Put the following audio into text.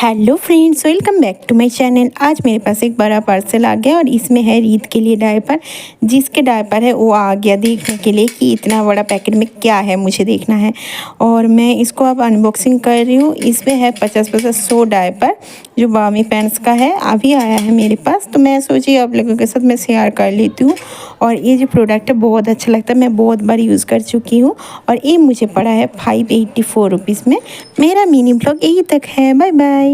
Hello friends, welcome back to my channel. आज मेरे पास एक बड़ा पार्सल आ गया और इसमें है रीत के लिए डायपर। जिसके डायपर है वो आ गया देखने के लिए कि इतना बड़ा पैकेट में क्या है, मुझे देखना है। और मैं इसको अब अनबॉक्सिंग कर रही हूँ। इसमें है 50-100 डायपर जो बामी पैंट्स का है, अभी आया है मेरे पास। तो मैं सोची आप लोगों के साथ मैं शेयर कर लेती हूँ। और ये जो प्रोडक्ट है बहुत अच्छा लगता है, मैं बहुत बार यूज़ कर चुकी हूँ। और ये मुझे पड़ा है 584 रुपीज़ में। मेरा मिनी ब्लॉग यही तक है। Bye bye.